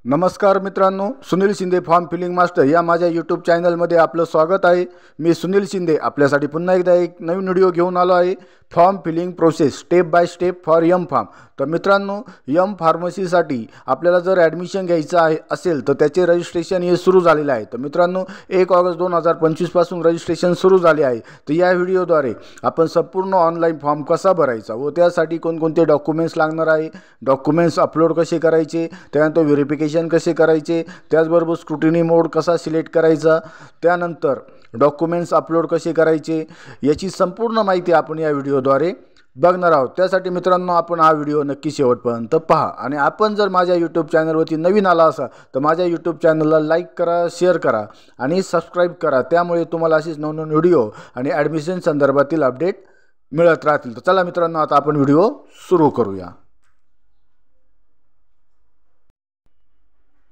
नमस्कार मित्रांनो, Sunil Shinde form filling master या माझ्या यूट्यूब चॅनलमध्ये आपलं स्वागत आहे। मी सुनील शिंदे आपल्यासाठी पुन्हा एकदा एक नवीन व्हिडिओ घेऊन आलो आहे। Form filling process step by step for M pharm. तर मित्रांनो, एम फार्मसीसाठी आपल्याला जर ॲडमिशन घ्यायचं आहे असेल तर त्याचे रजिस्ट्रेशन हे सुरू झालेले आहे। तर मित्रांनो, 1 ऑगस्ट 2025 पासून रजिस्ट्रेशन सुरू झाले आहे। तर या व्हिडिओद्वारे आपण संपूर्ण ऑनलाईन फॉर्म कसा भरायचा व त्यासाठी कोणकोणते डॉक्युमेंट्स लागणार आहे, डॉक्युमेंट्स अपलोड कसे करायचे, त्यानंतर व्हेरिफिकेशन कसे करायचे, त्याचबरोबर स्क्रुटिनी मोड कसा सिलेक्ट करायचा, त्यानंतर डॉक्युमेंट्स अपलोड कसे करायचे याची संपूर्ण माहिती आपण या व्हिडिओद्वारे बघणार आहोत। त्यासाठी मित्रांनो, आपण हा व्हिडिओ नक्की शेवटपर्यंत पहा आणि आपण जर माझ्या यूट्यूब चॅनलवरती नवीन आला असाल तर माझ्या यूट्यूब चॅनलला लाईक करा, शेअर करा आणि सबस्क्राईब करा। त्यामुळे तुम्हाला अशीच नवनवीन व्हिडिओ आणि ॲडमिशन संदर्भातील अपडेट मिळत राहतील। तर चला मित्रांनो, आता आपण व्हिडिओ सुरू करूया।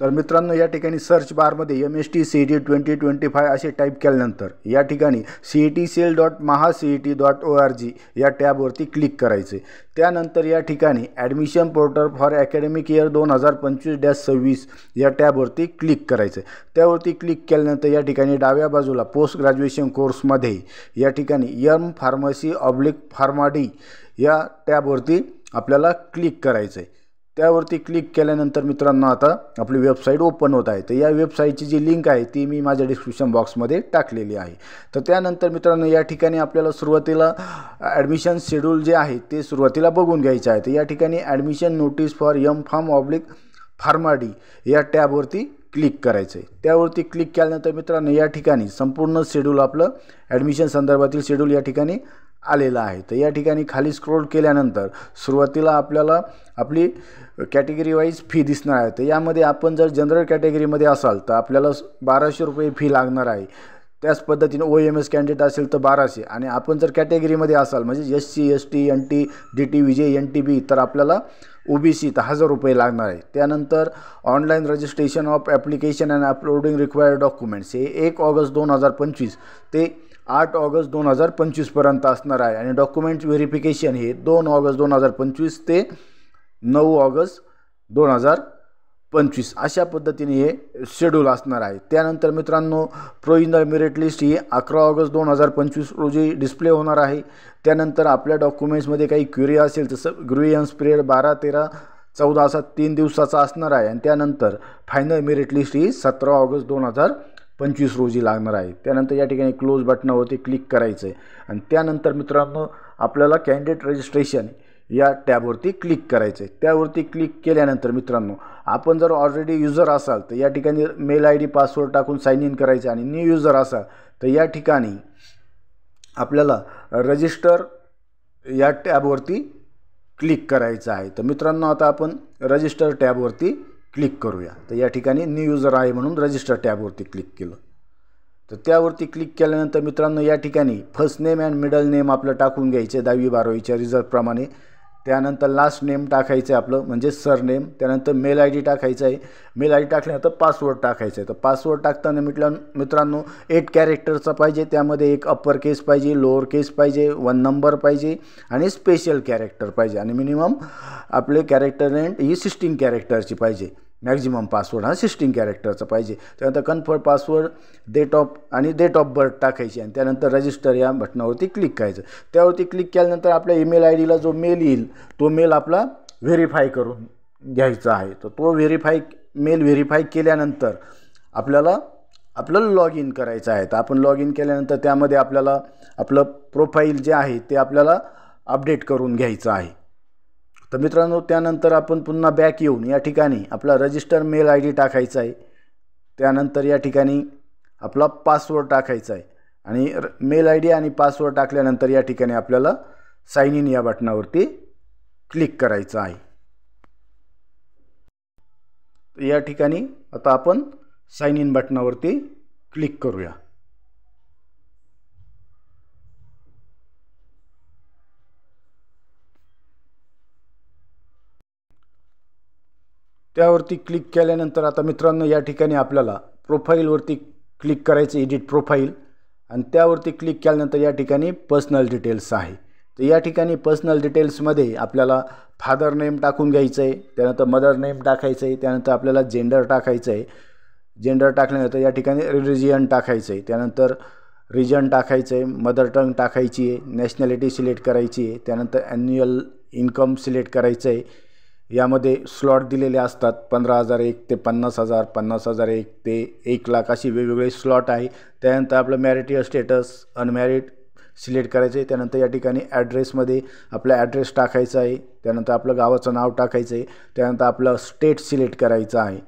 तर मित्रांनो, या ठिकाणी सर्च बारमध्ये MST CET 2025 असे टाईप केल्यानंतर या ठिकाणी cetcell.mahacet.org या टॅबवरती क्लिक करायचे। त्यानंतर या ठिकाणी admission portal for academic year 2025-26 या टॅबवरती क्लिक करायचे। त्यावरती क्लिक केल्यानंतर या ठिकाणी डाव्या बाजूला पोस्ट ग्रॅज्युएशन कोर्समध्ये या ठिकाणी एम फार्मसी फार्माडी या टॅबवरती आपल्याला क्लिक करायचं आहे। त्यावरती क्लिक केल्यानंतर मित्रांनो, आता आपली वेबसाईट ओपन होत आहे। तर या वेबसाईटची जी लिंक आहे ती मी माझ्या डिस्क्रिप्शन बॉक्समध्ये टाकलेली आहे। तर त्यानंतर मित्रांनो, या ठिकाणी आपल्याला सुरुवातीला ॲडमिशन शेड्यूल जे आहे ते सुरुवातीला बघून घ्यायचं आहे। तर या ठिकाणी ॲडमिशन नोटीस फॉर एम फार्माडी या टॅबवरती क्लिक करायचं आहे। त्यावरती क्लिक केल्यानंतर मित्रांनो, या ठिकाणी संपूर्ण शेड्यूल आपलं ॲडमिशन संदर्भातील शेड्यूल या ठिकाणी आलेला आहे। तर या ठिकाणी खाली स्क्रोल केल्यानंतर सुरुवातीला आपल्याला आपली कॅटेगरी वाईज फी दिसणार आहे। तर यामध्ये आपण जर जनरल कॅटेगरीमध्ये असाल तर आपल्याला 1200 रुपये फी लागणार आहे। त्याच पद्धतीने OMS कॅन्डिडेट असेल तर 1200 आणि आपण जर कॅटेगरीमध्ये असाल म्हणजे SC ST NT DT VJ NTB तर आपल्याला OBC तर 1000 रुपये लागणार आहे। त्यानंतर online registration of application and uploading required documents हे 1 ऑगस्ट 2025 ते 8 ऑगस्ट 2025 पर्यंत असणार आहे आणि डॉक्युमेंट व्हेरिफिकेशन हे 2 ऑगस्ट 2025 ते 9 ऑगस्ट 2025 अशा पद्धतीने हे शेड्यूल असणार आहे। त्यानंतर मित्रांनो, प्रोविजनल मेरिट लिस्ट ही 11 ऑगस्ट 2025 रोजी डिस्प्ले होणार आहे। त्यानंतर आपल्या डॉक्युमेंट्समध्ये काही क्वेरी असेल तर ग्रुएन्स पिरियड 12, 13, 14 असा 3 दिवसाचा असणार आहे आणि त्यानंतर फायनल मेरिट लिस्ट ही 17 ऑगस्ट 2025 रोजी लागणार आहे। त्यानंतर या ठिकाणी क्लोज बटनावरती क्लिक करायचं आहे आणि त्यानंतर मित्रांनो, आपल्याला कॅन्डिडेट रजिस्ट्रेशन या टॅबवरती क्लिक करायचं आहे। त्यावरती क्लिक केल्यानंतर मित्रांनो, आपण जर ऑलरेडी युजर असाल तर या ठिकाणी मेल ID पासवर्ड टाकून साइन इन करायचं आणि न्यू युजर असाल तर या ठिकाणी आपल्याला रजिस्टर या टॅबवरती क्लिक करायचं आहे। तर मित्रांनो, आता आपण रजिस्टर टॅबवरती क्लिक करूया। तर या ठिकाणी न्यू युजर आहे म्हणून रजिस्टर टॅबवरती क्लिक केलं। तर त्यावरती क्लिक केल्यानंतर मित्रांनो, या ठिकाणी first name and middle name आपलं टाकून घ्यायचे 10वी 12वीच्या रिझल्टप्रमाणे। त्यानंतर लास्ट नेम टाकायचं आहे आपलं म्हणजे सरनेम। त्यानंतर मेल ID टाकायचं आहे। मेल ID टाकल्यानंतर पासवर्ड टाकायचं आहे। तर पासवर्ड टाकताना मित्रांनो 8 कॅरेक्टरचा पाहिजे, त्यामध्ये एक अप्पर केस पाहिजे, लोअर केस पाहिजे, 1 नंबर पाहिजे आणि स्पेशल कॅरेक्टर पाहिजे आणि मिनिमम आपले कॅरेक्टर रेंट ही 16 कॅरेक्टरची पाहिजे। मॅक्झिमम पासवर्ड हा 16 कॅरेक्टरचा पाहिजे। त्यानंतर confirm password, date of birth टाकायची आणि त्यानंतर रजिस्टर या बटनावरती क्लिक करायचं। त्यावरती क्लिक केल्यानंतर आपल्या ईमेल IDला जो मेल येईल तो मेल आपला व्हेरीफाय करून घ्यायचा आहे। तर तो मेल व्हेरीफाय केल्यानंतर आपल्याला आपलं लॉग इन करायचं आहे। तर आपण लॉग इन केल्यानंतर त्यामध्ये आपल्याला आपलं प्रोफाईल जे आहे ते आपल्याला अपडेट करून घ्यायचं आहे। तर मित्रांनो, त्यानंतर आपण पुन्हा बॅक येऊन या ठिकाणी आपला रजिस्टर मेल ID टाकायचा आहे। त्यानंतर या ठिकाणी आपला पासवर्ड टाकायचा आहे आणि मेल ID आणि पासवर्ड टाकल्यानंतर या ठिकाणी आपल्याला साइन इन या बटनावरती क्लिक करायचं आहे। या ठिकाणी आता आपण साइन इन बटनावरती क्लिक करूया। त्यावरती क्लिक केल्यानंतर आता मित्रांनो, या ठिकाणी आपल्याला प्रोफाईलवरती क्लिक करायचं, एडिट प्रोफाईल, आणि त्यावरती क्लिक केल्यानंतर या ठिकाणी पर्सनल डिटेल्स आहे। तर या ठिकाणी पर्सनल डिटेल्समध्ये आपल्याला फादर नेम टाकून घ्यायचं आहे, त्यानंतर मदर नेम टाकायचं आहे, त्यानंतर आपल्याला जेंडर टाकायचं आहे, जेंडर टाकल्यानंतर या ठिकाणी रिजन टाकायचं आहे, त्यानंतर रिजन टाकायचं आहे, मदर टंग टाकायची आहे, नॅशनॅलिटी सिलेक्ट करायची आहे, त्यानंतर ॲन्युअल इन्कम सिलेक्ट करायचं आहे. यामध्ये स्लॉट दिलेले असतात 15,001 ते 50,000, 50,001 ते 1,00,000 अशी वेगवेगळे स्लॉट आहे. त्यानंतर आपलं मॅरिटल स्टेटस अनमॅरिड सिलेक्ट करायचं आहे. त्यानंतर या ठिकाणी ॲड्रेसमध्ये आपला ॲड्रेस टाकायचा आहे, त्यानंतर आपलं गावाचं नाव टाकायचं आहे, त्यानंतर आपलं स्टेट सिलेक्ट करायचं आहे.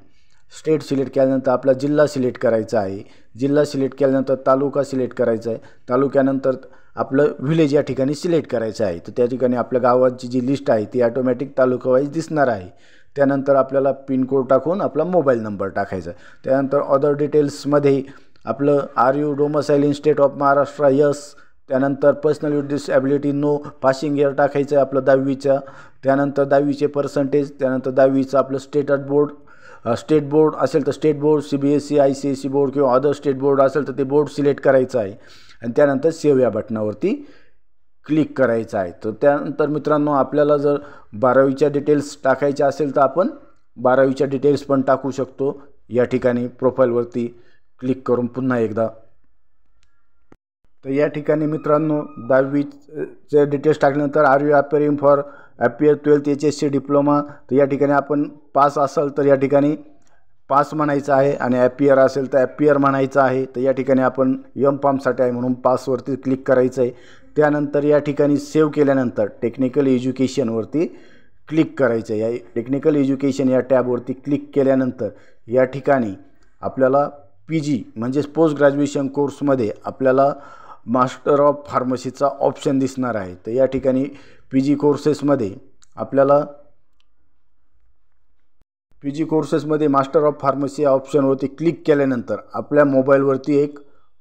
स्टेट सिलेक्ट केल्यानंतर आपला जिल्हा सिलेक्ट करायचा आहे, जिल्हा सिलेक्ट केल्यानंतर तालुका सिलेक्ट करायचा आहे, तालुक्यानंतर आपलं विलेज या ठिकाणी सिलेक्ट करायचं आहे. तर त्या ठिकाणी आपल्या गावाची जी लिस्ट आहे ती ॲटोमॅटिक तालुका वाईज दिसणार आहे. त्यानंतर आपल्याला पिनकोड टाकून आपला मोबाईल नंबर टाकायचा आहे. त्यानंतर अदर डिटेल्समध्ये आपलं are you domicile in state of Maharashtra yes, त्यानंतर person with disability no, passing year टाकायचं आहे आपलं 10वीचं, त्यानंतर 10वीचे पर्सेंटेज, त्यानंतर 10वीचं आपलं स्टेट बोर्ड असेल तर state board, CBSE ICSE board किंवा अदर स्टेट बोर्ड असेल तर ते बोर्ड सिलेक्ट करायचं आहे आणि त्यानंतर सेव्ह या बटनावरती क्लिक करायचं आहे. तर त्यानंतर मित्रांनो आपल्याला जर 12वीच्या डिटेल्स टाकायच्या असेल तर आपण 12वीच्या डिटेल्स पण टाकू शकतो. या ठिकाणी प्रोफाईलवरती क्लिक करून पुन्हा एकदा. तर या ठिकाणी मित्रांनो 10वीचे डिटेल्स टाकल्यानंतर are you appearing for appear 12th HSC diploma, तर या ठिकाणी आपण पास असाल तर या ठिकाणी पास म्हणायचं आहे आणि अपियर असेल तर अपियर म्हणायचं आहे. तर या ठिकाणी आपण फॉर्मसाठी आहे म्हणून पासवरती क्लिक करायचं आहे. त्यानंतर या ठिकाणी सेव्ह केल्यानंतर टेक्निकल एज्युकेशनवरती क्लिक करायचं आहे. या टेक्निकल एज्युकेशन या टॅबवरती क्लिक केल्यानंतर या ठिकाणी आपल्याला PG म्हणजेच पोस्ट ग्रॅज्युएशन कोर्समध्ये आपल्याला मास्टर ऑफ फार्मसीचा ऑप्शन दिसणार आहे. तर या ठिकाणी PG कोर्सेसमध्ये आपल्याला PG कोर्सेसमध्ये मास्टर ऑफ फार्मसी या ऑप्शनवरती क्लिक केल्यानंतर आपल्या मोबाईलवरती एक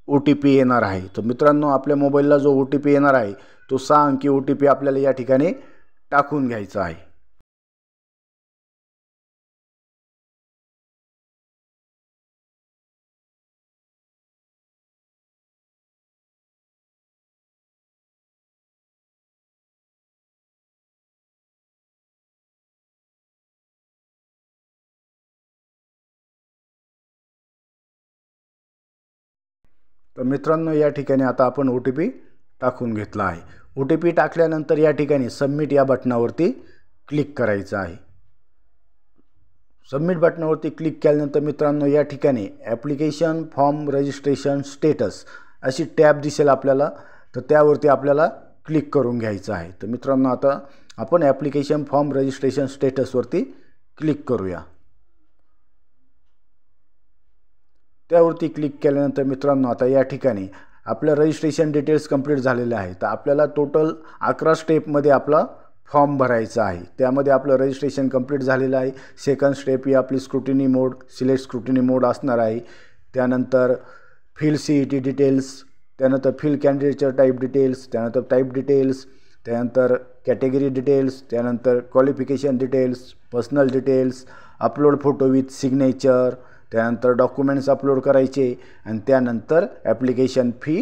OTP येणार आहे. तर मित्रांनो आपल्या मोबाईलला जो OTP येणार आहे तो 6 अंकी OTP आपल्याला या ठिकाणी टाकून घ्यायचा आहे. तर मित्रांनो या ठिकाणी आता आपण OTP टाकून घेतला आहे. OTP टाकल्यानंतर या ठिकाणी सबमिट या बटनावरती क्लिक करायचं आहे. सबमिट बटनावरती क्लिक केल्यानंतर मित्रांनो या ठिकाणी ॲप्लिकेशन फॉर्म रजिस्ट्रेशन स्टेटस अशी टॅब दिसेल आपल्याला. तर त्यावरती आपल्याला क्लिक करून घ्यायचं आहे. तर मित्रांनो आता आपण ॲप्लिकेशन फॉर्म रजिस्ट्रेशन स्टेटसवरती क्लिक करूया. त्यावरती क्लिक केल्यानंतर मित्रांनो आता या ठिकाणी आपलं रजिस्ट्रेशन डिटेल्स कंप्लीट झालेले आहे. तर आपल्याला टोटल 11 स्टेपमध्ये आपला फॉर्म भरायचा आहे. त्यामध्ये आपलं रजिस्ट्रेशन कंप्लीट झालेलं आहे. सेकंड स्टेप ही आपली स्क्रुटिनी मोड, सिलेक्ट स्क्रुटिनी मोड असणार आहे. त्यानंतर फिल CET डिटेल्स, त्यानंतर फिल कॅन्डिडेटचं टाईप डिटेल्स, त्यानंतर टाईप डिटेल्स, त्यानंतर कॅटेगरी डिटेल्स, त्यानंतर qualification details, personal details, upload photo with signature, त्यानंतर डॉक्युमेंट्स अपलोड करायचे आणि त्यानंतर ॲप्लिकेशन फी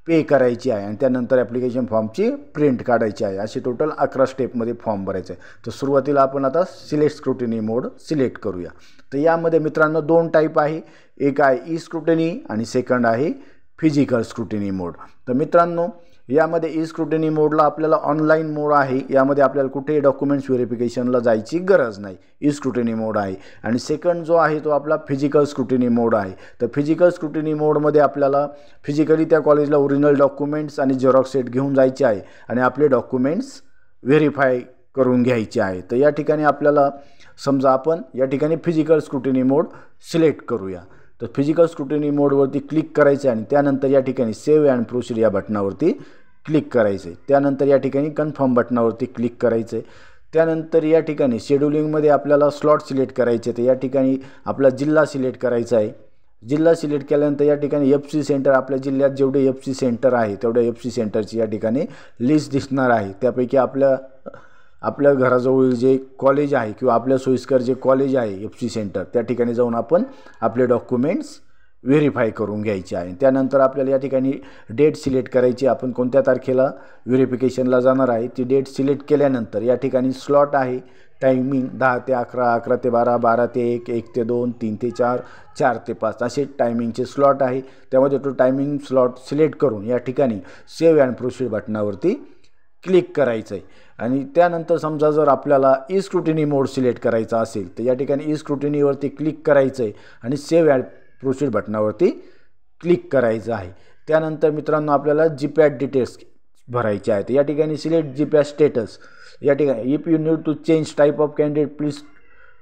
पे करायची आहे आणि त्यानंतर ॲप्लिकेशन फॉर्मची प्रिंट काढायची आहे. असे टोटल 11 स्टेपमध्ये फॉर्म भरायचं आहे. तर सुरुवातीला आपण आता सिलेक्ट स्क्रुटिनी मोड सिलेक्ट करूया. तर यामध्ये मित्रांनो 2 टाईप आहे, एक आहे ई स्क्रुटिनी आणि सेकंड आहे फिजिकल स्क्रुटिनी मोड. तर मित्रांनो यामध्ये ई स्क्रुटिनी मोडला आपल्याला ऑनलाईन मोड आहे. यामध्ये आपल्याला कुठेही डॉक्युमेंट्स व्हेरिफिकेशनला जायची गरज नाही, ई स्क्रुटिनी मोड आहे. आणि सेकंड जो आहे तो आपला फिजिकल स्क्रुटिनी मोड आहे. तर फिजिकल स्क्रुटिनी मोडमध्ये आपल्याला फिजिकली त्या कॉलेजला ओरिजिनल डॉक्युमेंट्स आणि झेरॉक्स सेट घेऊन जायचे आहे आणि आपले डॉक्युमेंट्स व्हेरीफाय करून घ्यायचे आहे. तर या ठिकाणी आपल्याला समजा आपण या ठिकाणी फिजिकल स्क्रुटिनी मोड सिलेक्ट करूया. तर फिजिकल स्क्रुटिनी मोडवरती क्लिक करायचं आणि त्यानंतर या ठिकाणी सेव्ह अँड प्रोसीड या बटनावरती क्लिक करायचं आहे. त्यानंतर या ठिकाणी कन्फर्म बटनावरती क्लिक करायचं आहे. त्यानंतर या ठिकाणी शेड्युलिंगमध्ये आपल्याला स्लॉट सिलेक्ट करायचे. तर या ठिकाणी आपला जिल्हा सिलेक्ट करायचा आहे. जिल्हा सिलेक्ट केल्यानंतर या ठिकाणी FC सेंटर, आपल्या जिल्ह्यात जेवढे FC सेंटर आहे तेवढ्या FC सेंटरची या ठिकाणी लिस्ट दिसणार आहे. त्यापैकी आपल्या घराजवळ जे कॉलेज आहे किंवा आपल्या सोयीस्कर जे कॉलेज आहे FC सेंटर त्या ठिकाणी जाऊन आपण आपले डॉक्युमेंट्स व्हेरीफाय करून घ्यायची आहे। त्यानंतर आपल्याला या ठिकाणी डेट सिलेक्ट करायची, आपण कोणत्या तारखेला व्हेरिफिकेशनला जाणार आहे ती डेट सिलेक्ट केल्यानंतर या ठिकाणी स्लॉट आहे, टायमिंग 10 ते 11, 11 ते 12, 12 ते 1, 1 ते 2, 3 ते 4, 4 ते 5 असे टायमिंगचे स्लॉट आहे। त्यामध्ये तो टायमिंग स्लॉट सिलेक्ट करून या ठिकाणी सेव्ह अँड प्रोसीड बटनावरती क्लिक करायचं आहे। आणि त्यानंतर समजा जर आपल्याला ई स्क्रुटिनी मोड सिलेक्ट करायचा असेल तर या ठिकाणी ई स्क्रुटिनीवरती क्लिक करायचं आहे आणि सेव्ह अँड प्रोसीड बटनावरती क्लिक करायचं आहे। त्यानंतर मित्रांनो आपल्याला जीपॅट डिटेल्स भरायचे आहेत। या ठिकाणी सिलेक्ट जीपॅट स्टेटस, या ठिकाणी if you need to change type of candidate please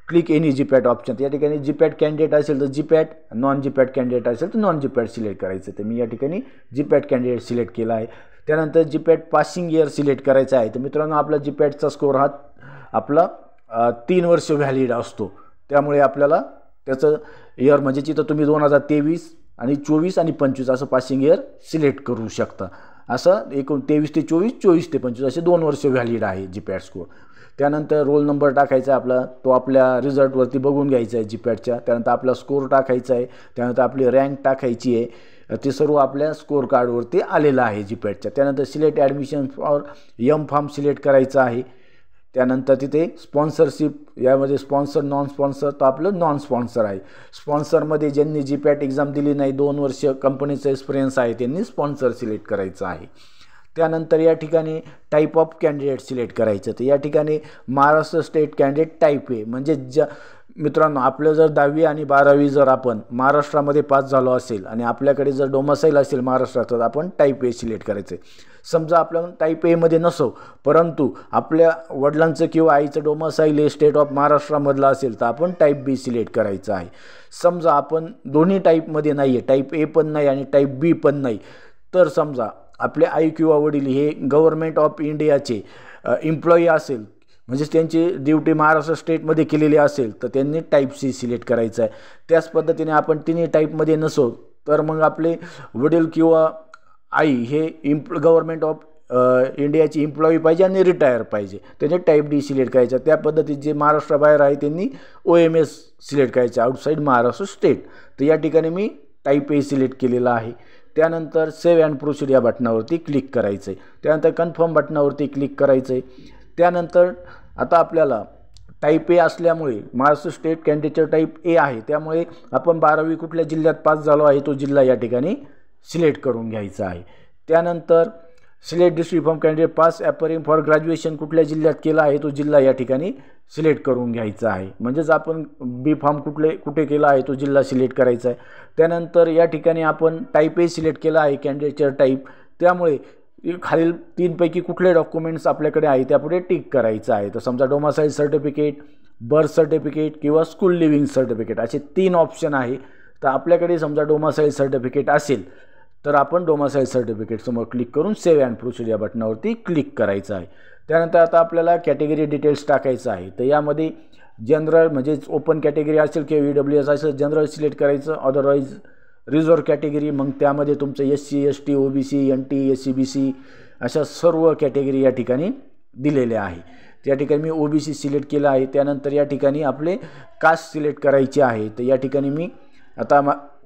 click any GPAT option. या ठिकाणी जीपॅट कॅन्डिडेट असेल तर जीपॅट, नॉन जीपॅट कॅन्डिडेट असेल तर नॉन जीपॅट सिलेक्ट करायचं। तर मी या ठिकाणी जीपॅट कॅन्डिडेट सिलेक्ट केला आहे। त्यानंतर जीपॅट पासिंग इयर सिलेक्ट करायचा आहे। तर मित्रांनो आपला जीपॅटचा स्कोर हा आपला 3 वर्ष व्हॅलिड असतो, त्यामुळे आपल्याला त्याचं इयर म्हणजे तिथं तुम्ही 2023 आणि 24 आणि 25 असं पासिंग इयर सिलेक्ट करू शकता। असं एकूण 23 ते 24, 24 ते 25 असे 2 वर्ष व्हॅलिड आहे जीपॅट स्कोर। त्यानंतर रोल नंबर टाकायचा आहे आपला, तो आपल्या रिझल्टवरती बघून घ्यायचा आहे जीपॅटच्या। त्यानंतर आपला स्कोर टाकायचा आहे, त्यानंतर आपली रँक टाकायची आहे, ते सर्व आपल्या स्कोर कार्डवरती आलेलं आहे जीपॅटच्या। त्यानंतर select admission for M form select करायचा आहे। त्यानंतर तिथे स्पॉन्सरशिप, यामध्ये स्पॉन्सर नॉन स्पॉन्सर, तर आपलं नॉन स्पॉन्सर आहे। स्पॉन्सरमध्ये ज्यांनी जीपॅट एक्झाम दिली नाही, 2 वर्ष कंपनीचा एक्सपिरियन्स आहे, त्यांनी स्पॉन्सर सिलेक्ट करायचं आहे। त्यानंतर या ठिकाणी टाईप ऑफ कॅन्डिडेट सिलेक्ट करायचं। तर या ठिकाणी महाराष्ट्र स्टेट कॅन्डिडेट टाईप ए, म्हणजे मित्रांनो आपलं जर 10वी आणि 12वी जर आपण महाराष्ट्रामध्ये पास झालो असेल आणि आपल्याकडे जर डोमासाईल असेल महाराष्ट्रात, तर आपण टाईप ए सिलेक्ट करायचं आहे। समजा आपल्याला टाईप एमध्ये नसो, परंतु आपल्या वडिलांचं किंवा आईचं डोमासाईल हे स्टेट ऑफ महाराष्ट्रामधलं असेल तर आपण टाईप बी सिलेक्ट करायचं आहे। समजा आपण दोन्ही टाईपमध्ये नाही आहे, टाईप ए पण नाही आणि टाईप बी पण नाही, तर समजा आपले आई किंवा वडील हे गव्हर्नमेंट ऑफ इंडियाचे एम्प्लॉई असेल, म्हणजे त्यांची ड्युटी महाराष्ट्र स्टेटमध्ये केलेली असेल तर त्यांनी टाईप सी सिलेक्ट करायचं आहे। त्याच पद्धतीने आपण तिन्ही टाईपमध्ये नसो तर मग आपले वडील किंवा आई हे गव्हर्नमेंट ऑफ इंडियाची एम्प्लॉई पाहिजे आणि रिटायर पाहिजे, त्याने टाईप डी सिलेक्ट करायचं। त्या पद्धतीत जे महाराष्ट्राबाहेर आहे त्यांनी OMS सिलेक्ट करायचं, आउटसाईड महाराष्ट्र स्टेट। तर या ठिकाणी मी टाईप ए सिलेक्ट केलेला आहे। त्यानंतर सेव्ह अँड प्रोसीड या बटनावरती क्लिक करायचं आहे। त्यानंतर कन्फर्म बटनावरती क्लिक करायचं आहे। त्यानंतर आता आपल्याला टाईप ए असल्यामुळे महाराष्ट्र स्टेट कॅन्डिडेट टाईप ए आहे, त्यामुळे आपण 12वी कुठल्या जिल्ह्यात पास झालो आहे तो जिल्हा या ठिकाणी सिलेक्ट करून घ्यायचा आहे। त्यानंतर select district from candidate pass appearing for graduation कुठल्या जिल्ह्यात केला आहे तो जिल्हा या ठिकाणी सिलेक्ट करून घ्यायचा आहे। म्हणजेच आपण बी फॉर्म कुठे केला आहे तो जिल्हा सिलेक्ट करायचा आहे। त्यानंतर या ठिकाणी आपण टाईप ए सिलेक्ट केला आहे कॅन्डिडेटच्या टाईप, त्यामुळे खालील 3 पैकी कुठले डॉक्युमेंट्स आपल्याकडे आहे त्यापुढे टिक करायचं आहे। तर समजा डोमासाईल सर्टिफिकेट, बर्थ सर्टिफिकेट किंवा स्कूल लिव्हिंग सर्टिफिकेट असे 3 ऑप्शन आहे। तर आपल्याकडे समजा डोमासाईल सर्टिफिकेट असेल तर आपण डोमासाईल सर्टिफिकेट समोर क्लिक करून सेव्ह अँड प्रोसीड या बटनावरती क्लिक करायचं आहे। त्यानंतर आता आपल्याला कॅटेगरी डिटेल्स टाकायचं आहे। तर यामध्ये जनरल म्हणजेच ओपन कॅटेगरी असेल किंवा EWS असेल जनरल सिलेक्ट करायचं, अदरवाईज रिझर्व कॅटेगरी, मग त्यामध्ये तुमचं SC ST OBC NT SC BC अशा सर्व कॅटेगरी या ठिकाणी दिलेल्या आहे। त्या ठिकाणी मी OBC सिलेक्ट केलं आहे। त्यानंतर या ठिकाणी आपले कास्ट सिलेक्ट करायची आहे। तर या ठिकाणी मी आता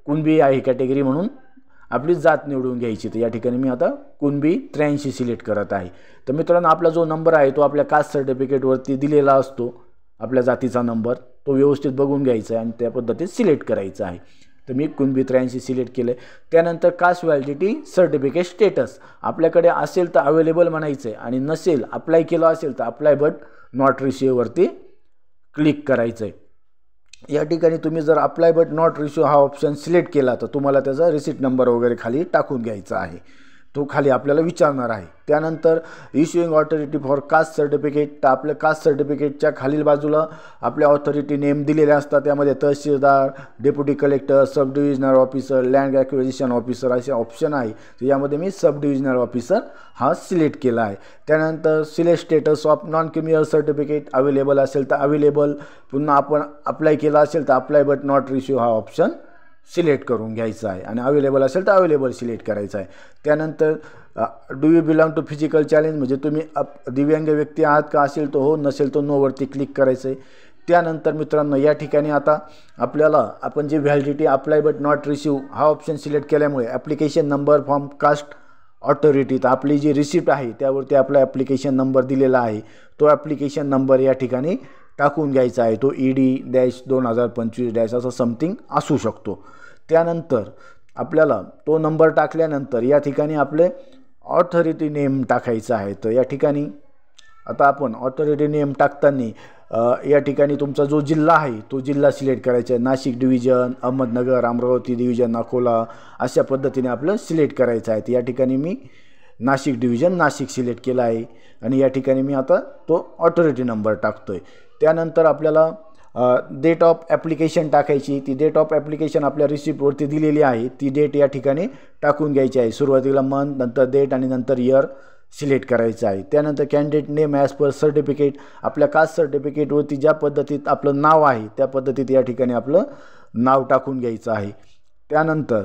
कुणबी आहे कॅटेगरी म्हणून आपली जात निवडून घ्यायची। तर या ठिकाणी मी आता कुणबी 83 सिलेक्ट करत आहे। तर मित्रांनो आपला जो नंबर आहे तो आपल्या कास्ट सर्टिफिकेटवरती दिलेला असतो, आपल्या जातीचा नंबर, तो व्यवस्थित बघून घ्यायचा आहे आणि त्या पद्धतीत सिलेक्ट करायचा आहे। तर मी कुणबी 83 सिलेक्ट केलं आहे। त्यानंतर कास्ट व्हॅलिडिटी सर्टिफिकेट स्टेटस आपल्याकडे असेल तर अवेलेबल म्हणायचं आहे आणि नसेल अप्लाय केलं असेल तर अप्लाय बट नॉट रिसिव्हवरती क्लिक करायचं आहे। या ठिकाणी तुम्ही जर अप्लाय बट नॉट रिसिव्ह हा ऑप्शन सिलेक्ट केला तर तुम्हाला त्याचा रिसिट नंबर वगैरे खाली टाकून घ्यायचा आहे, तो खाली आपल्याला विचारणार आहे। त्यानंतर issuing authority for caste certificate, तर आपल्या कास्ट सर्टिफिकेटच्या खालील बाजूला आपल्या ऑथॉरिटी नेम दिलेले असतात, त्यामध्ये tehsildar, deputy collector, sub divisional officer, land acquisition officer असे ऑप्शन आहे। तर यामध्ये मी सब डिव्हिजनल ऑफिसर हा सिलेक्ट केला आहे। त्यानंतर select status of non criminal certificate available असेल तर अवेलेबल, पुन्हा आपण अप्लाय केला असेल तर अप्लाय बट नॉट रिसिव्ह हा ऑप्शन सिलेक्ट करून घ्यायचा आहे आणि अवेलेबल असेल तर अवेलेबल सिलेक्ट करायचं आहे। त्यानंतर do you belong to physical challenge, म्हणजे तुम्ही दिव्यांग व्यक्ती आहात का, असेल तर हो, नसेल तर नोवरती क्लिक करायचं आहे। त्यानंतर मित्रांनो या ठिकाणी आता आपल्याला आपण जे validity apply but not receive हा ऑप्शन सिलेक्ट केल्यामुळे application number from caste authority, तर आपली जी रिसिप्ट आहे त्यावरती आपला ॲप्लिकेशन नंबर दिलेला आहे, तो ॲप्लिकेशन नंबर या ठिकाणी टाकून घ्यायचा आहे. तो ED-2025- असं समथिंग असू शकतो. त्यानंतर आपल्याला तो नंबर टाकल्यानंतर या ठिकाणी आपले ऑथॉरिटी नेम टाकायचं आहे. तर या ठिकाणी आता आपण ऑथॉरिटी नेम टाकताना या ठिकाणी तुमचा जो जिल्हा आहे तो जिल्हा सिलेक्ट करायचा आहे. नाशिक डिव्हिजन, अहमदनगर, अमरावती डिव्हिजन, अकोला अशा पद्धतीने आपलं सिलेक्ट करायचं आहे. तर या ठिकाणी मी नाशिक डिव्हिजन नाशिक सिलेक्ट केला आहे आणि या ठिकाणी मी आता तो ऑथॉरिटी नंबर टाकतो आहे. त्यानंतर आपल्याला डेट ऑफ ॲप्लिकेशन टाकायची. ती डेट ऑफ ॲप्लिकेशन आपल्या रिसिप्टवरती दिलेली आहे, ती डेट या ठिकाणी टाकून घ्यायची आहे. सुरुवातीला मंथ, नंतर डेट आणि नंतर इयर सिलेक्ट करायचं आहे. त्यानंतर candidate name as per certificate, आपल्या कास्ट सर्टिफिकेटवरती ज्या पद्धतीत आपलं नाव आहे त्या पद्धतीत या ठिकाणी आपलं नाव टाकून घ्यायचं आहे. त्यानंतर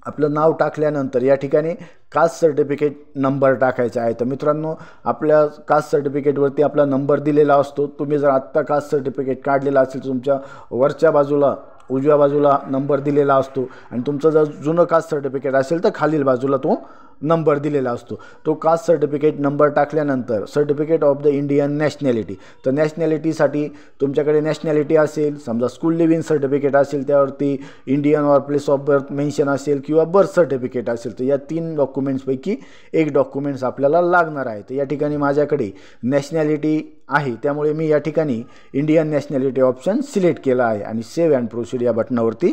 आपलं नाव टाकल्यानंतर या ठिकाणी कास्ट सर्टिफिकेट नंबर टाकायचा आहे. तर मित्रांनो आपल्या कास्ट सर्टिफिकेटवरती आपला नंबर दिलेला असतो. तुम्ही जर आत्ता कास्ट सर्टिफिकेट काढलेला असेल तर तुमच्या वरच्या बाजूला उजव्या बाजूला नंबर दिलेला असतो आणि तुमचं जर जुनं कास्ट सर्टिफिकेट असेल तर खालील बाजूला तो नंबर दिलेला असतो. तो कास्ट सर्टिफिकेट नंबर टाकल्यानंतर certificate of the Indian nationality, तर नॅशनॅलिटीसाठी तुमच्याकडे नॅशनॅलिटी असेल, समजा स्कूल लिव्हिंग सर्टिफिकेट असेल त्यावरती Indian or place of birth mention असेल किंवा बर्थ सर्टिफिकेट असेल, तर या 3 डॉक्युमेंट्सपैकी एक डॉक्युमेंट्स आपल्याला लागणार आहे. तर या ठिकाणी माझ्याकडे नॅशनॅलिटी आहे त्यामुळे मी या ठिकाणी इंडियन नॅशनॅलिटी ऑप्शन सिलेक्ट केला आहे आणि सेव्ह अँड प्रोसीड या बटनावरती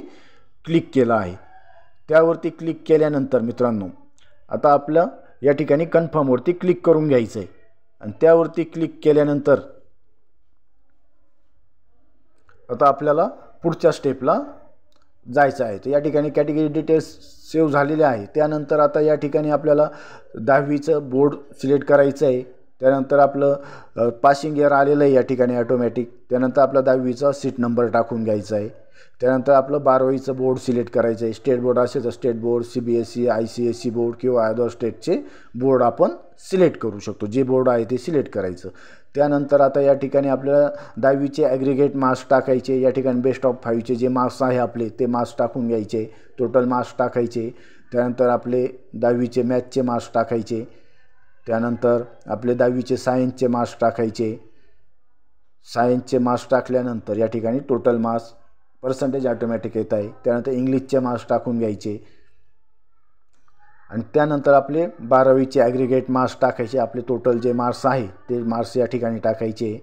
क्लिक केलं आहे. त्यावरती क्लिक केल्यानंतर मित्रांनो आता आपलं या ठिकाणी कन्फर्मवरती क्लिक करून घ्यायचं आहे आणि त्यावरती क्लिक केल्यानंतर आता आपल्याला पुढच्या स्टेपला जायचं आहे. तर या ठिकाणी कॅटेगरी डिटेल्स सेव्ह झालेले आहे. त्यानंतर आता या ठिकाणी आपल्याला 10वीचं बोर्ड सिलेक्ट करायचं आहे. त्यानंतर आपलं पासिंग इयर आलेलं आहे या ठिकाणी ऑटोमॅटिक. त्यानंतर आपला 10वीचा सीट नंबर टाकून घ्यायचा आहे. त्यानंतर आपलं 12वीचं बोर्ड सिलेक्ट करायचं आहे. स्टेट बोर्ड असेल तर state board, CBSE, ICSE board किंवा अदर स्टेटचे बोर्ड आपण सिलेक्ट करू शकतो. जे बोर्ड आहे ते सिलेक्ट करायचं. त्यानंतर आता या ठिकाणी आपल्याला 10वीचे ॲग्रिगेट मार्क्स टाकायचे. या ठिकाणी बेस्ट ऑफ 5चे जे मार्क्स आहे आपले ते मार्क्स टाकून घ्यायचे, टोटल मार्क्स टाकायचे. त्यानंतर आपले 10वीचे मॅथचे मार्क्स टाकायचे. त्यानंतर आपले 10वीचे सायन्सचे मार्क्स टाकायचे. सायन्सचे मार्क्स टाकल्यानंतर या ठिकाणी टोटल मार्क्स पर्सेंटेज ऑटोमॅटिक येत आहे. त्यानंतर इंग्लिशचे मार्क्स टाकून घ्यायचे आणि त्यानंतर आपले 12वीचे ॲग्रिगेट मार्क्स टाकायचे. आपले टोटल जे मार्क्स आहे ते मार्क्स या ठिकाणी टाकायचे,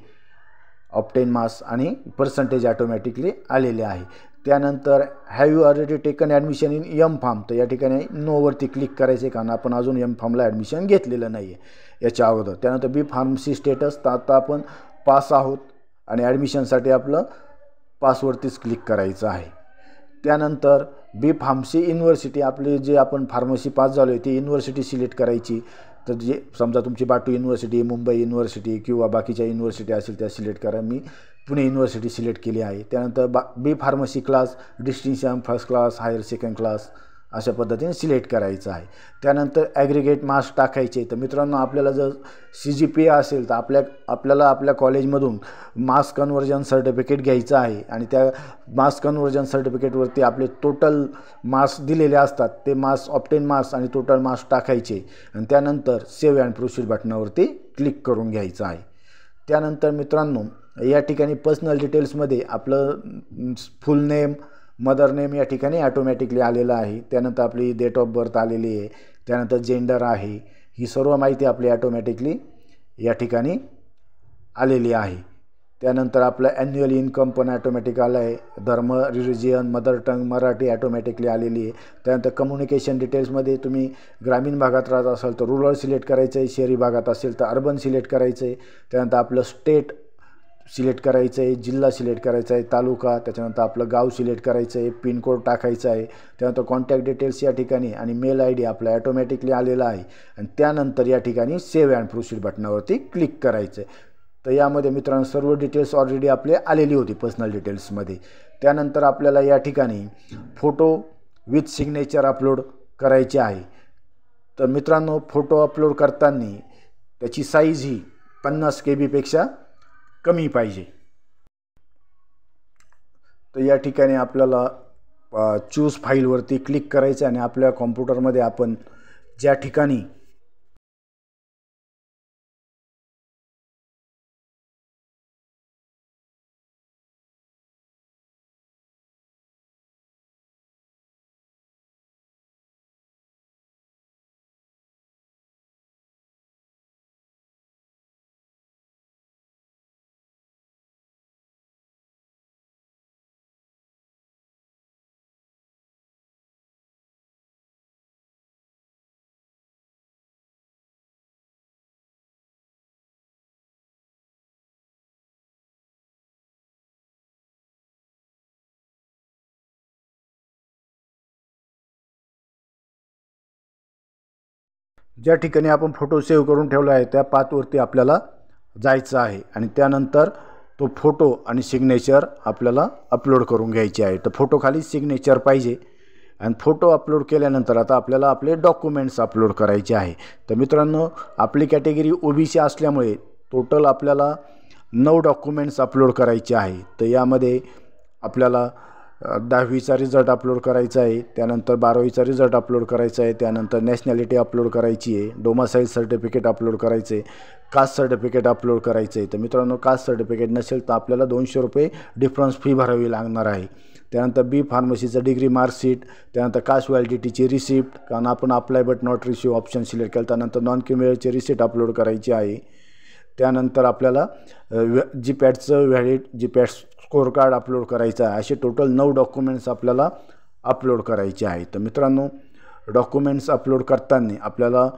ऑब्टेन मार्क्स आणि पर्सेंटेज ऑटोमॅटिकली आलेले आहे. त्यानंतर have you already taken admission in M.Pharm, तर या ठिकाणी नोवरती क्लिक करायचे कारण आपण अजून M.Pharmला ॲडमिशन घेतलेलं नाही आहे याच्या अगोदर. त्यानंतर बी फार्मसी स्टेटस, तर आता आपण पास आहोत आणि ॲडमिशनसाठी आपलं पासवरतीच क्लिक करायचं आहे. त्यानंतर बी फार्मसी युनिव्हर्सिटी, आपली जे आपण फार्मसी पास झालो आहे ती युनिव्हर्सिटी सिलेक्ट करायची. तर जे समजा तुमची बाटू युनिव्हर्सिटी, मुंबई युनिव्हर्सिटी किंवा बाकीच्या युनिव्हर्सिटी असेल त्या सिलेक्ट करा. मी पुणे युनिव्हर्सिटी सिलेक्ट केली आहे. त्यानंतर B pharmacy class, distinction first class, higher second class अशा पद्धतीने सिलेक्ट करायचं आहे. त्यानंतर ॲग्रिगेट मार्क्स टाकायचे. तर मित्रांनो आपल्याला जर CGPA असेल तर आपल्याला आपल्या कॉलेजमधून मार्क्स कन्व्हर्जन सर्टिफिकेट घ्यायचं आहे आणि त्या मार्क्स कन्व्हर्जन सर्टिफिकेटवरती आपले टोटल मार्क्स दिलेले असतात. ते मार्क्स, ऑब्टेन मार्क्स आणि टोटल मार्क्स टाकायचे आणि त्यानंतर सेव्ह अँड प्रोसीड बटनावरती क्लिक करून घ्यायचं आहे. त्यानंतर मित्रांनो या ठिकाणी पर्सनल डिटेल्समध्ये आपलं फुल नेम, मदर नेम या ठिकाणी ऑटोमॅटिकली आलेलं आहे. त्यानंतर आपली डेट ऑफ बर्थ आलेली आहे. त्यानंतर जेंडर आहे. ही सर्व माहिती आपली ऑटोमॅटिकली या ठिकाणी आलेली आहे. त्यानंतर आपलं ॲन्युअल इन्कम पण ऑटोमॅटिक आलं आहे. धर्म, religion, mother tongue Marathi automatically आलेली आहे. त्यानंतर कम्युनिकेशन डिटेल्समध्ये तुम्ही ग्रामीण भागात राहत असाल तर रुरल सिलेक्ट करायचं आहे, शहरी भागात असेल तर अर्बन सिलेक्ट करायचं आहे. त्यानंतर आपलं स्टेट सिलेक्ट करायचं आहे, जिल्हा सिलेक्ट करायचा आहे, तालुका, त्याच्यानंतर आपलं गाव सिलेक्ट करायचं आहे, पिनकोड टाकायचं आहे. त्यानंतर कॉन्टॅक्ट डिटेल्स या ठिकाणी आणि मेल ID आपला ऑटोमॅटिकली आलेला आहे आणि त्यानंतर या ठिकाणी सेव्ह अँड प्रोसीड बटनावरती क्लिक करायचं आहे. तर यामध्ये मित्रांनो सर्व डिटेल्स ऑलरेडी आपले आलेली होती पर्सनल डिटेल्समध्ये. त्यानंतर आपल्याला या ठिकाणी फोटो विथ सिग्नेचर अपलोड करायचे आहे. तर मित्रांनो फोटो अपलोड करताना त्याची साईज ही 50 KB पेक्षा कमी पाहिजे. तर या ठिकाणी आपल्याला चूज फाईलवरती क्लिक करायचं आणि आपल्या कॉम्प्युटरमध्ये आपण ज्या ठिकाणी ज्या ठिकाणी आपण फोटो सेव्ह करून ठेवला आहे त्या पाथवरती आपल्याला जायचं आहे आणि त्यानंतर तो फोटो आणि सिग्नेचर आपल्याला अपलोड करून घ्यायचे आहे। तर फोटो खाली सिग्नेचर पाहिजे आणि फोटो अपलोड केल्यानंतर आता आपल्याला आपले डॉक्युमेंट्स अपलोड करायचे आहे। तर मित्रांनो, आपली कॅटेगरी ओबीसी असल्यामुळे टोटल आपल्याला 9 डॉक्युमेंट्स अपलोड करायचे आहे। तर यामध्ये आपल्याला 10वीचा रिझल्ट अपलोड करायचा आहे, त्यानंतर 12वीचा रिझल्ट अपलोड करायचा आहे, त्यानंतर नॅशनॅलिटी अपलोड करायची आहे, डोमासाईल सर्टिफिकेट अपलोड करायचं आहे, कास्ट सर्टिफिकेट अपलोड करायचं आहे। तर मित्रांनो, कास्ट सर्टिफिकेट नसेल तर आपल्याला 200 रुपये डिफरन्स फी भरावी लागणार आहे। त्यानंतर बी फार्मसीचं डिग्री मार्कशीट, त्यानंतर कास्ट व्हॅलिडिटीची रिसिप्ट, कारण आपण apply but not receive option select केलं, त्यानंतर नॉन क्रिमिनलची रिसिप्ट अपलोड करायची आहे। त्यानंतर आपल्याला जीपॅटचं जीपॅट स्कोर कार्ड अपलोड करायचं आहे। असे टोटल 9 डॉक्युमेंट्स आपल्याला अपलोड करायचे आहे। तर मित्रांनो, डॉक्युमेंट्स अपलोड करताना आपल्याला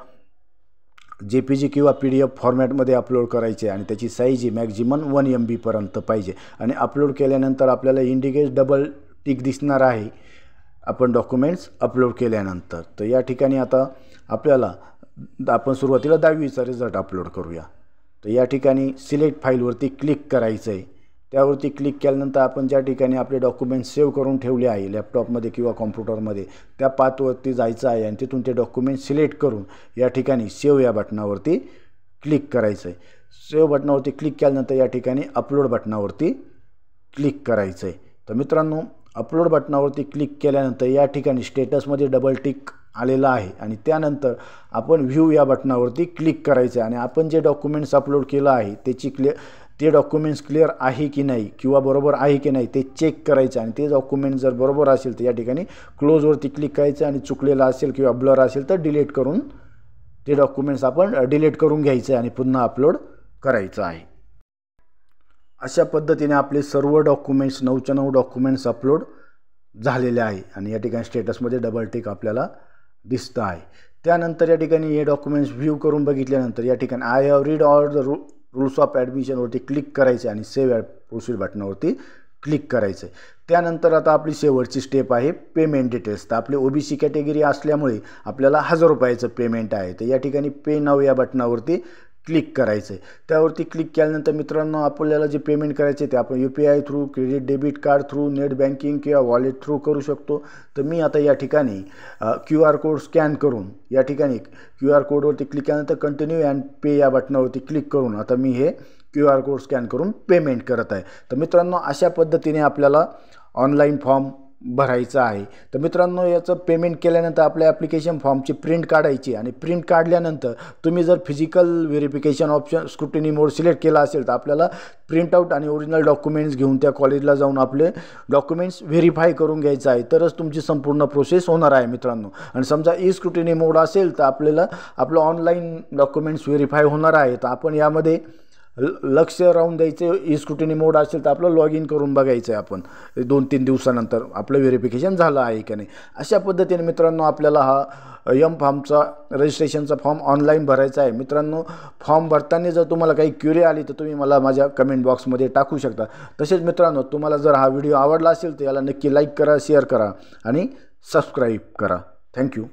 JPG किंवा PDF फॉर्मॅटमध्ये अपलोड करायचे आणि त्याची साईज ही मॅक्झिमम 1 MB पर्यंत पाहिजे आणि अपलोड केल्यानंतर आपल्याला इंडिकेट डबल टिक दिसणार आहे आपण डॉक्युमेंट्स अपलोड केल्यानंतर। तर या ठिकाणी आता आपल्याला आपण सुरुवातीला 10वीचा रिझल्ट अपलोड करूया। तर या ठिकाणी सिलेक्ट फाईलवरती क्लिक करायचं आहे। त्यावरती क्लिक केल्यानंतर आपण ज्या ठिकाणी आपले डॉक्युमेंट्स सेव्ह करून ठेवले आहे लॅपटॉपमध्ये किंवा कॉम्प्युटरमध्ये त्या पाथवरती जायचं आहे आणि तिथून ते डॉक्युमेंट सिलेक्ट करून या ठिकाणी सेव्ह या बटनावरती क्लिक करायचं आहे। सेव्ह बटनावरती क्लिक केल्यानंतर या ठिकाणी अपलोड बटनावरती क्लिक करायचं आहे। तर मित्रांनो, अपलोड बटनावरती क्लिक केल्यानंतर या ठिकाणी स्टेटसमध्ये डबल टिक आलेला आहे आणि त्यानंतर आपण व्ह्यू या बटनावरती क्लिक करायचं आहे आणि आपण जे डॉक्युमेंट्स अपलोड केलं आहे त्याची ते डॉक्युमेंट्स क्लिअर आहे की नाही किंवा बरोबर आहे की नाही ते चेक करायचं आणि ते डॉक्युमेंट जर बरोबर असेल तर या ठिकाणी क्लोजवरती क्लिक करायचं आणि चुकलेलं असेल किंवा ब्लर असेल तर डिलीट करून ते डॉक्युमेंट्स आपण डिलीट करून घ्यायचं आणि पुन्हा अपलोड करायचं आहे। अशा पद्धतीने आपले सर्व डॉक्युमेंट्स 9च्या 9 डॉक्युमेंट्स अपलोड झालेले आहे आणि या ठिकाणी स्टेटसमध्ये डबल टिक आपल्याला दिसतं आहे। त्यानंतर या ठिकाणी हे डॉक्युमेंट्स व्ह्यू करून बघितल्यानंतर या ठिकाणी I have read all the rules of ॲडमिशनवरती क्लिक करायचे आणि सेव्ह ॲट प्रोसीड बटनावरती क्लिक करायचं आहे। त्यानंतर आता आपली शेवटची स्टेप आहे पेमेंट डिटेल्स। तर आपली ओबीसी कॅटेगरी असल्यामुळे आपल्याला 1000 रुपयाचं पेमेंट आहे। तर या ठिकाणी पे नाव या बटनावरती क्लिक करायचं आहे। त्यावरती क्लिक केल्यानंतर मित्रांनो, आपल्याला जे पेमेंट करायचे ते आपण UPI through, credit debit card through, net banking किंवा वॉलेट थ्रू करू शकतो। तर मी आता या ठिकाणी QR कोड स्कॅन करून या ठिकाणी QR कोडवरती क्लिक केल्यानंतर कंटिन्यू अँड पे या बटनावरती क्लिक करून आता मी हे QR कोड स्कॅन करून पेमेंट करत आहे। तर मित्रांनो, अशा पद्धतीने आपल्याला ऑनलाईन फॉर्म भरायचा आहे। तर मित्रांनो, याचं पेमेंट केल्यानंतर आपल्या ॲप्लिकेशन फॉर्मची प्रिंट काढायची आणि प्रिंट काढल्यानंतर तुम्ही जर फिजिकल व्हेरिफिकेशन ऑप्शन स्क्रुटिनी मोड सिलेक्ट केला असेल तर आपल्याला प्रिंटआउट आणि ओरिजिनल डॉक्युमेंट्स घेऊन त्या कॉलेजला जाऊन आपले डॉक्युमेंट्स व्हेरीफाय करून घ्यायचं आहे, तरच तुमची संपूर्ण प्रोसेस होणार आहे मित्रांनो। आणि समजा ई स्क्रुटिनी मोड असेल तर आपल्याला आपलं ऑनलाईन डॉक्युमेंट्स व्हेरीफाय होणार आहे। तर आपण यामध्ये लक्ष राहून द्यायचे। ई स्क्रुटिनी मोड असेल तर आपलं लॉग इन करून बघायचं आहे आपण 2-3 दिवसानंतर आपलं व्हेरिफिकेशन झालं आहे की नाही। अशा पद्धतीने मित्रांनो आपल्याला हा फॉर्मचा रजिस्ट्रेशनचा फॉर्म ऑनलाईन भरायचा आहे। मित्रांनो, फॉर्म भरताना जर तुम्हाला काही क्युरी आली तर तुम्ही मला माझ्या कमेंट बॉक्समध्ये टाकू शकता। तसेच मित्रांनो, तुम्हाला जर हा व्हिडिओ आवडला असेल तर याला नक्की लाईक करा, शेअर करा आणि सबस्क्राईब करा। थँक्यू।